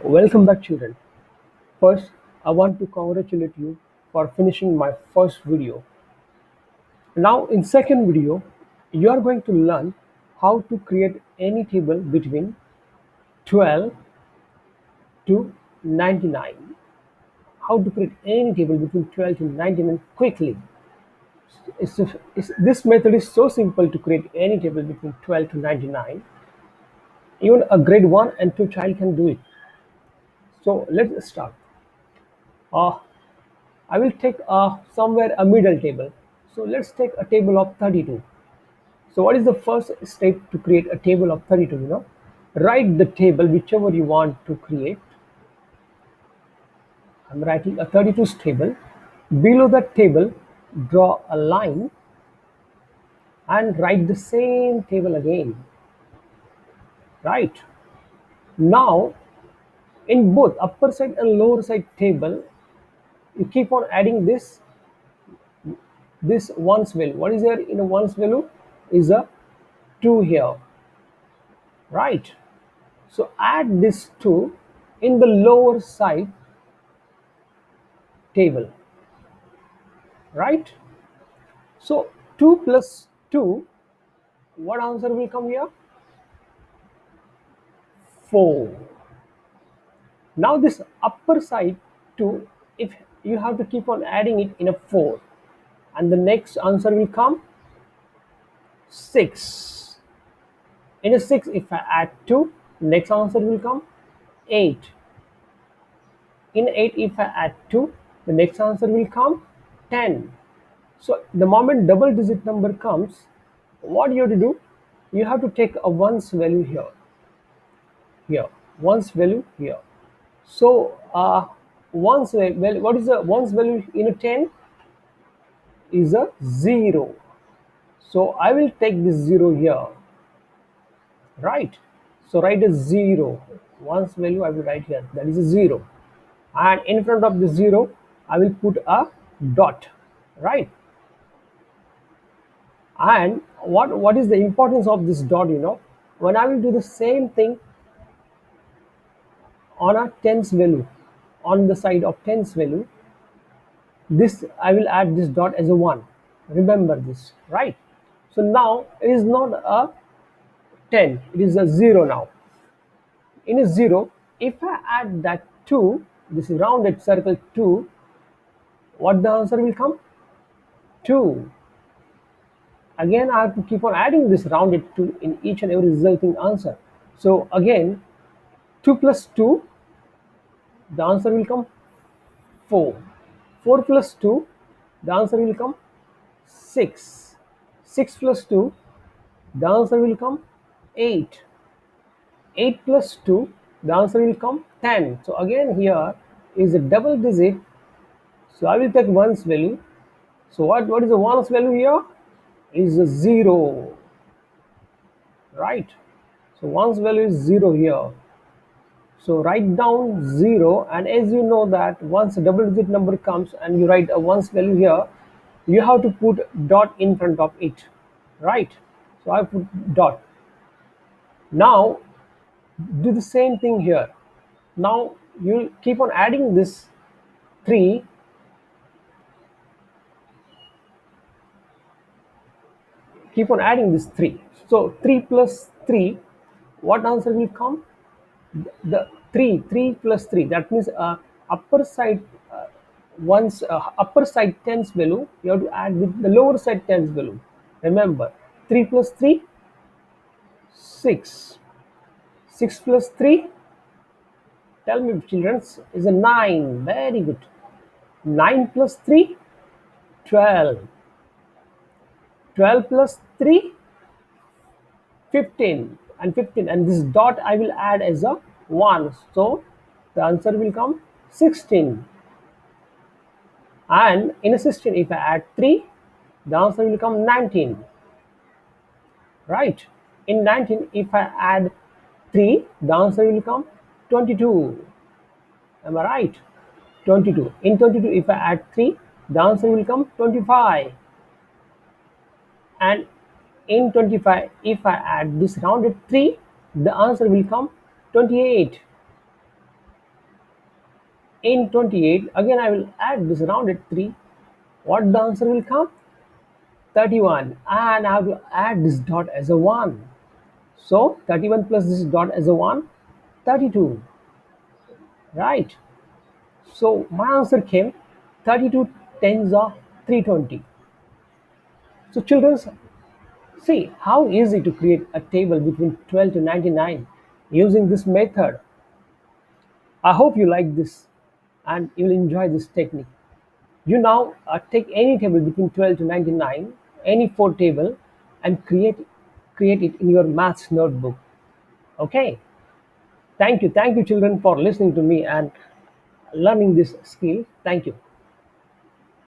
Welcome back, children. First, I want to congratulate you for finishing my first video. Now, in second video, you are going to learn how to create any table between 12 to 99. How to create any table between 12 to 99 quickly. This method is so simple to create any table between 12 to 99. Even a grade 1 and 2 child can do it. So let's start. Uh, I will take somewhere a middle table. So let's take a table of 32. So what is the first step to create a table of 32? Write the table whichever you want to create. I'm writing a 32's table. Below that table, draw a line and write the same table again. Right. Now, in both upper side and lower side table, you keep on adding this ones value. What is there in a ones value? Is a 2 here, right? So add this 2 in the lower side table, right? So 2 plus 2, what answer will come here? 4. Now this upper side 2, if you have to keep on adding it in a 4, and the next answer will come 6. In a 6, if I add 2, next answer will come 8. In 8, if I add 2, the next answer will come 10. So the moment double digit number comes, what you have to do? You have to take a ones value ones value here. So ones value, what is the ones value in a 10? Is a 0. So I will take this 0 here, right? So write a 0. Ones value I will write here, that is a 0. And in front of the 0, I will put a dot, right? And what is the importance of this dot? When I will do the same thing on a tens value, on the side of tens value, this I will add this dot as a 1. Remember this, right? So now it is not a 10, it is a 0 now. In a 0, if I add that 2, this rounded circle 2, what the answer will come? 2. Again, I have to keep on adding this rounded 2 in each and every resulting answer. So again, 2 plus 2, the answer will come 4. 4 plus 2, the answer will come 6. 6 plus 2, the answer will come 8. 8 plus 2, the answer will come 10. So again here is a double digit. So I will take one's value. So what is the one's value here? Is a 0. Right? So one's value is 0 here. So write down 0, and as you know that once a double digit number comes and you write a one's value here, you have to put dot in front of it, right? So I put dot. Now do the same thing here. Now you keep on adding this 3. Keep on adding this 3. So 3 plus 3, what answer will come? The 3 plus 3, that means upper side once upper side tens value, you have to add with the lower side tens value. Remember, 3 plus 3, 6. 6 plus 3, tell me children, is a 9. Very good. 9 plus 3, 12. 12 plus 3, 15. And 15, and this dot I will add as a 1. So the answer will come 16. And in a 16, if I add 3, the answer will come 19. Right? In 19, if I add 3, the answer will come 22. Am I right? 22. In 22, if I add 3, the answer will come 25. And in 25, if I add this rounded 3, the answer will come 28. in 28, again I will add this rounded 3. What the answer will come? 31, and I have to add this dot as a 1. So 31 plus this dot as a 1, 32, right? So my answer came 32 tens are 320. So children, see how easy to create a table between 12 to 99 using this method. I hope you like this and you'll enjoy this technique. You now take any table between 12 to 99, any four table, and create it in your maths notebook. Okay. Thank you children for listening to me and learning this skill. Thank you.